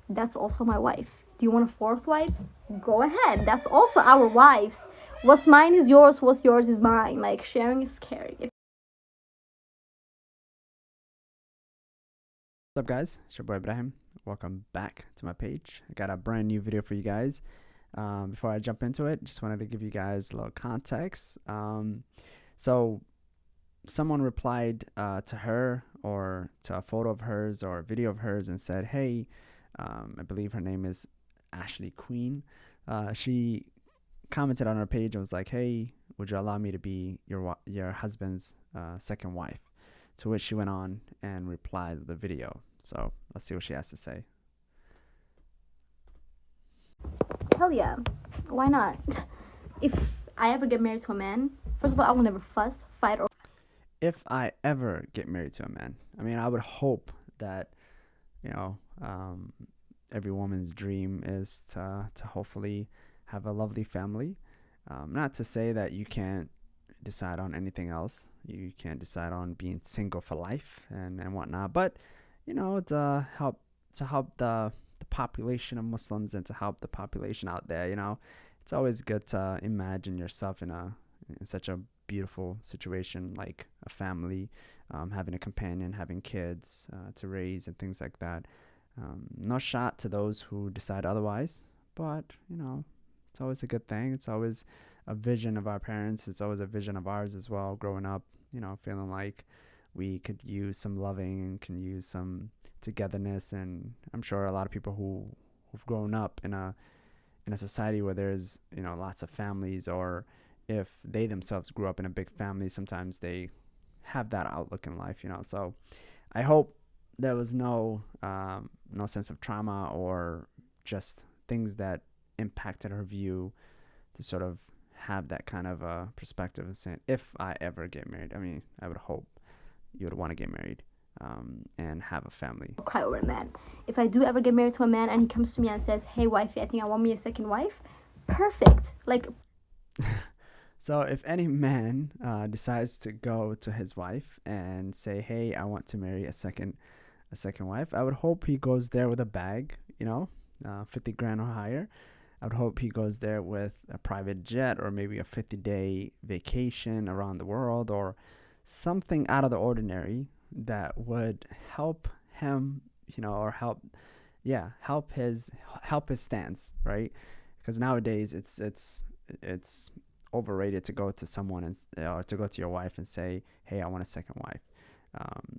That's also my wife. Do you want a fourth wife? Go ahead. That's also our wives. What's mine is yours. What's yours is mine. Like, sharing is caring. What's up, guys? It's your boy Ibrahim. Welcome back to my page. I got a brand new video for you guys. Before I jump into it, just wanted to give you guys a little context. So someone replied to her or to a photo of hers or a video of hers and said, "Hey, I believe her name is Ashley Queen." She commented on her page and was like, "Hey, would you allow me to be your husband's second wife?" To which she went on and replied with the video. So let's see what she has to say. Hell yeah. Why not? If I ever get married to a man, first of all, I will never fuss, fight, or If I ever get married to a man, I mean, I would hope that, you know, every woman's dream is to hopefully have a lovely family. Not to say that you can't decide on anything else. You can't decide on being single for life and whatnot. But to help the population of Muslims and to help the population out there, it's always good to imagine yourself in such a beautiful situation like a family, having a companion, having kids to raise and things like that. No shot to those who decide otherwise, but it's always a good thing. It's always a vision of our parents. It's always a vision of ours as well. Growing up, feeling like we could use some loving and can use some togetherness. And I'm sure a lot of people who've grown up in a society where there's lots of families, or if they themselves grew up in a big family, sometimes they have that outlook in life. So I hope there was no sense of trauma or just things that impacted her view to sort of have that kind of perspective of saying, if I ever get married, I mean, I would hope you would want to get married and have a family. cry over a man. If I do ever get married to a man and he comes to me and says, "Hey, wifey, I think I want me a second wife," perfect. Like, So if any man decides to go to his wife and say, "Hey, I want to marry a second wife," I would hope he goes there with a bag, 50 grand or higher. I would hope he goes there with a private jet or maybe a 50-day vacation around the world or something out of the ordinary that would help him, or help his stance, right? Because nowadays it's overrated to go to someone and or to go to your wife and say, "Hey, I want a second wife,"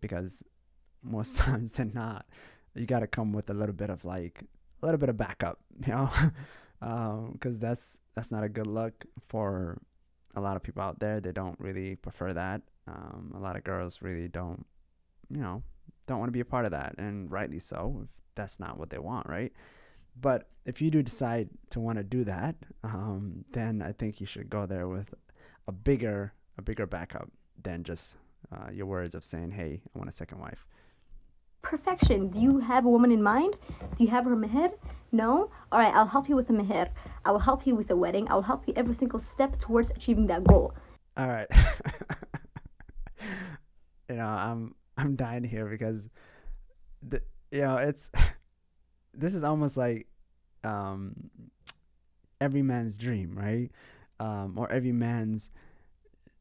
because most times than not, you got to come with a little bit of backup, because that's not a good look for a lot of people out there. They don't really prefer that. A lot of girls really you know, don't want to be a part of that, and rightly so if that's not what they want, right? But if you do decide to want to do that, then I think you should go there with a bigger backup than just your words of saying, "Hey, I want a second wife." perfection. Do you have a woman in mind? Do you have her meher? No? All right, I'll help you with the meher. I will help you with the wedding. I will help you every single step towards achieving that goal. All right. I'm dying here because the, it's this is almost like um every man's dream, right? Or every man's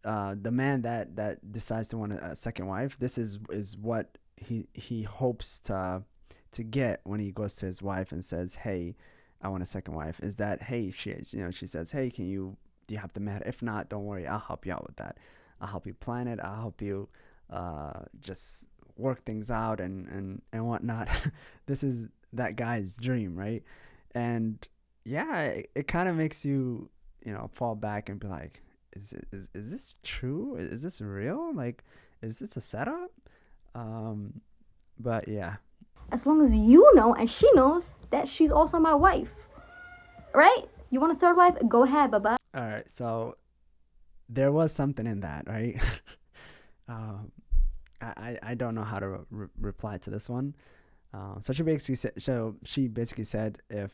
the man that decides to want a second wife. This is what he hopes to get when he goes to his wife and says, "Hey, I want a second wife." Is that, hey, she says, "Hey, do you have the man? If not, don't worry, I'll help you out with that. I'll help you plan it. I'll help you just work things out and whatnot." This is that guy's dream, right? And yeah, it kind of makes you fall back and be like, is this true? Is this real? Like, is this a setup? Um, but yeah. As long as you know and she knows that she's also my wife, right? You want a third wife? Go ahead, baba. All right. So there was something in that, right? um, I don't know how to reply to this one. So she basically said, if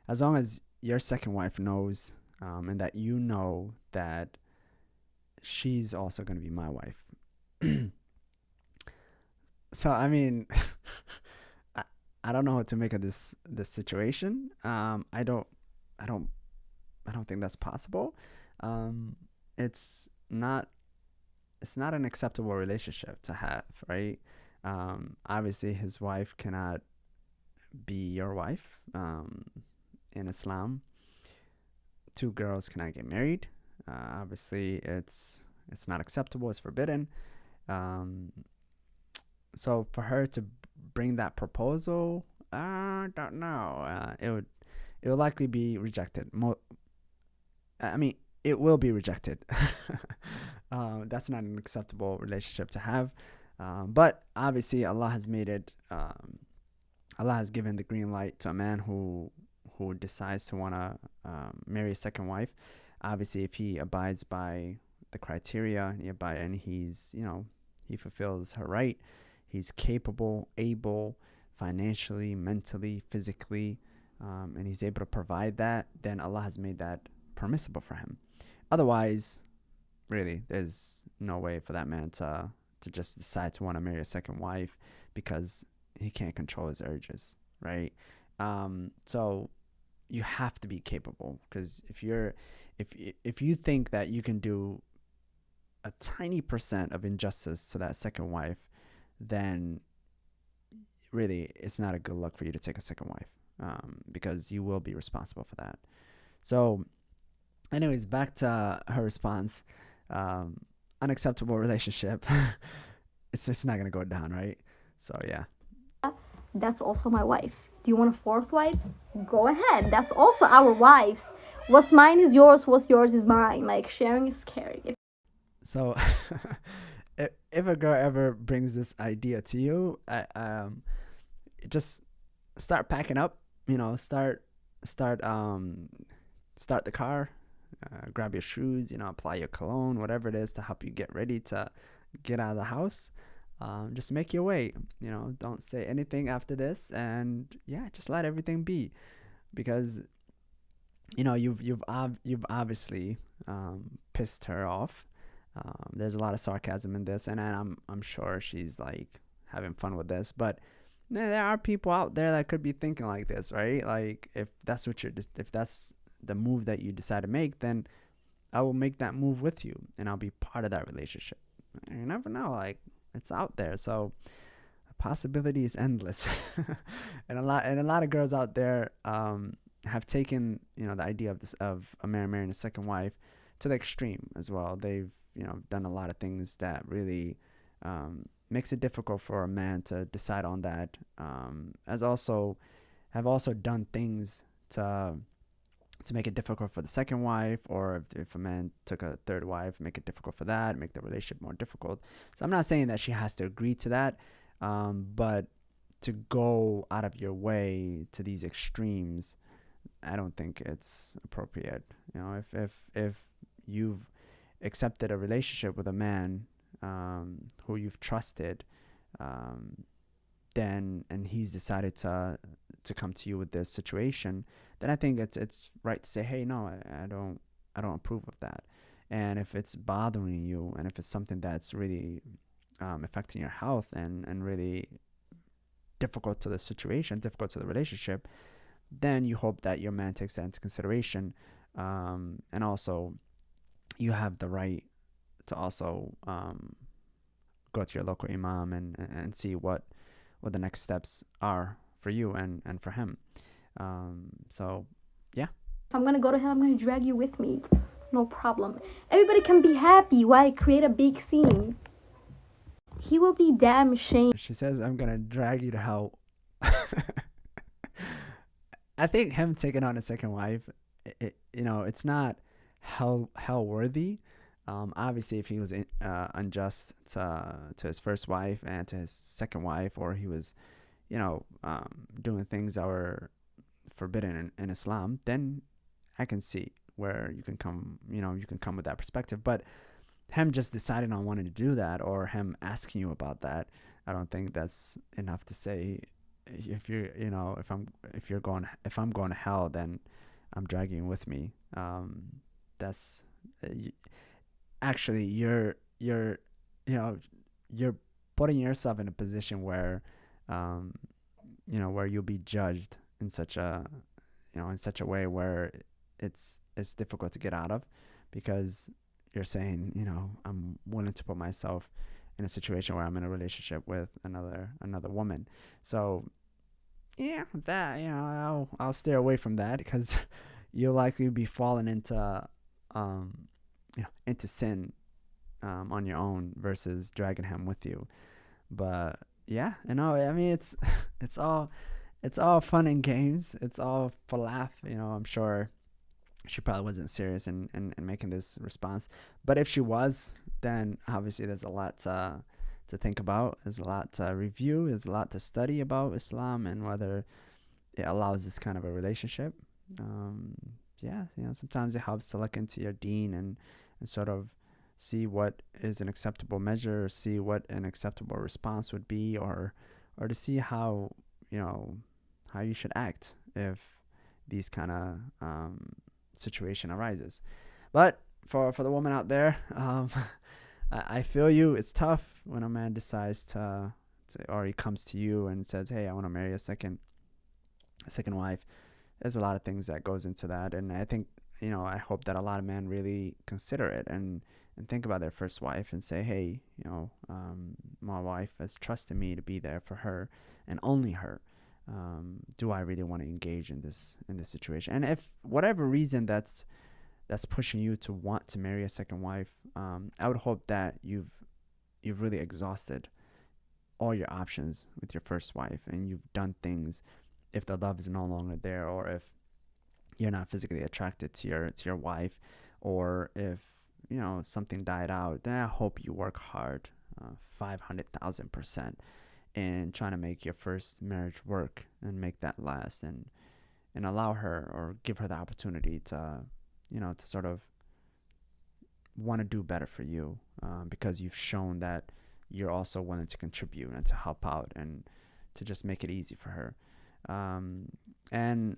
as long as your second wife knows, and that that she's also gonna be my wife. So I mean, I don't know what to make of this situation. I don't I don't think that's possible. Um, it's not it's not an acceptable relationship to have, right? Obviously, his wife cannot be your wife. In Islam, two girls cannot get married. Obviously, it's not acceptable. It's forbidden. Um, so for her to bring that proposal, I don't know. It would likely be rejected. I mean, it will be rejected. That's not an acceptable relationship to have. But obviously, Allah has made it. Allah has given the green light to a man who decides to want to marry a second wife. Obviously, if he abides by the criteria and he's he fulfills her right, he's capable, able, financially, mentally, physically, and he's able to provide that, then Allah has made that permissible for him. Otherwise, really, there's no way for that man to just decide to want to marry a second wife because he can't control his urges, right? So you have to be capable, because if you think that you can do a tiny percent of injustice to that second wife, then really it's not a good look for you to take a second wife, because you will be responsible for that. So, anyways, back to her response. Um, Unacceptable relationship. It's just not gonna go down, right? So yeah. That's also my wife. Do you want a fourth wife? Go ahead. That's also our wives. What's mine is yours. What's yours is mine. Like, sharing is caring. So if a girl ever brings this idea to you, just start packing up. Start start the car, grab your shoes, apply your cologne, whatever it is to help you get ready to get out of the house. Just make your way. Don't say anything after this, and yeah, just let everything be, because you've obviously pissed her off. There's a lot of sarcasm in this, and I'm sure she's like having fun with this, but there are people out there that could be thinking like this, right? Like, if that's the move that you decide to make, then I will make that move with you, and I'll be part of that relationship. You never know, like, it's out there, so the possibility is endless. And a lot of girls out there have taken the idea of this of a man marrying a second wife to the extreme as well. They've done a lot of things that really makes it difficult for a man to decide on that. As also have also done things to make it difficult for the second wife, or if a man took a third wife, make it difficult for that, make the relationship more difficult. So I'm not saying that she has to agree to that, but to go out of your way to these extremes, I don't think it's appropriate. If you've accepted a relationship with a man who you've trusted, then and he's decided to come to you with this situation, then I think it's right to say, hey, no, I don't approve of that. And if it's bothering you, and if it's something that's really affecting your health, and really difficult to the situation, difficult to the relationship, then you hope that your man takes that into consideration. And also, you have the right to also go to your local imam and see what the next steps are for you and for him. So, yeah. If I'm gonna go to hell, I'm gonna drag you with me. No problem. Everybody can be happy. Why create a big scene? He will be damn ashamed. She says, I'm going to drag you to hell. I think him taking on a second wife, it's not hell worthy. Obviously, if he was unjust to his first wife and to his second wife, or he was, doing things that were forbidden in Islam, then I can see where you can come with that perspective. But him just deciding on wanting to do that, or him asking you about that, I don't think that's enough to say, if I'm going to hell, then I'm dragging you with me. That's actually you're you're putting yourself in a position where where you'll be judged in such a in such a way where it's difficult to get out of, because you're saying, I'm willing to put myself in a situation where I'm in a relationship with another woman. So yeah, that, I'll steer away from that, because you'll likely be falling um into sin on your own versus dragging him with you. But yeah, I mean, it's all it's all fun and games. It's all for laugh. I'm sure she probably wasn't serious in making this response. But if she was, then obviously there's a lot to think about. There's a lot to review. There's a lot to study about Islam and whether it allows this kind of a relationship. Um, yeah, sometimes it helps to look into your deen and sort of see what is an acceptable measure, or see what an acceptable response would be, or to see how you should act if these kind of situation arises. But for the woman out there, I feel you. It's tough when a man decides or he comes to you and says, "Hey, I want to marry a second wife." There's a lot of things that goes into that, and I think I hope that a lot of men really consider it and think about their first wife and say, "Hey, my wife has trusted me to be there for her and only her. Do I really want to engage in this situation?" And if whatever reason that's pushing you to want to marry a second wife, I would hope that you've really exhausted all your options with your first wife, and you've done things, if the love is no longer there, or if you're not physically attracted to your wife, or if something died out, then I hope you work hard, 500,000% in trying to make your first marriage work and make that last, and allow her, or give her the opportunity to to sort of want to do better for you, because you've shown that you're also willing to contribute and to help out and to just make it easy for her. And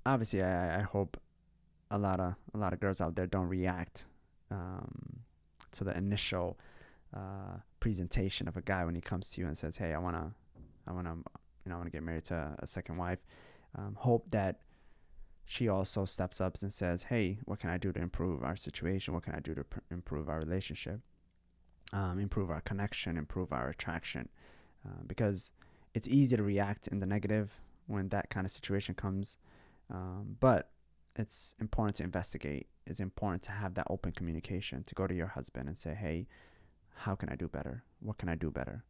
obviously, I hope a lot of girls out there don't react to the initial presentation of a guy when he comes to you and says, "Hey, I wanna get married to a second wife." Hope that she also steps up and says, "Hey, what can I do to improve our situation? What can I do to improve our relationship? Improve our connection, improve our attraction?" Because it's easy to react in the negative when that kind of situation comes, but it's important to investigate. It's important to have that open communication, to go to your husband and say, "Hey, how can I do better? What can I do better?"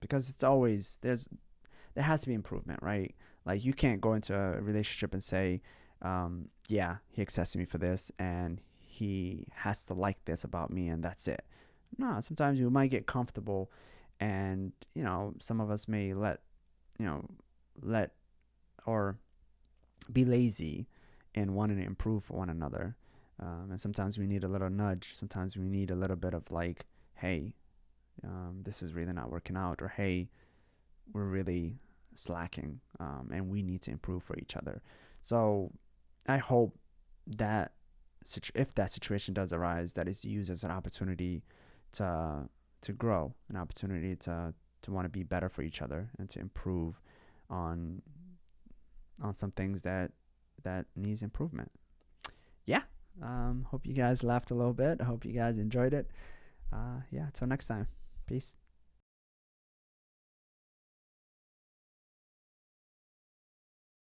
Because it's always there has to be improvement, right? Like, you can't go into a relationship and say, "Yeah, he accepts me for this, and he has to like this about me, and that's it." No, sometimes you might get comfortable, and some of us may let or be lazy in wanting to improve for one another. And sometimes we need a little nudge. Sometimes we need a little bit of like, "Hey, this is really not working out," or "Hey, we're really slacking, and we need to improve for each other." So I hope that if that situation does arise, that is used as an opportunity to grow, an opportunity to want to be better for each other and to improve on some things that needs improvement. Yeah. Hope you guys laughed a little bit. I hope you guys enjoyed it. Yeah, until next time. Peace.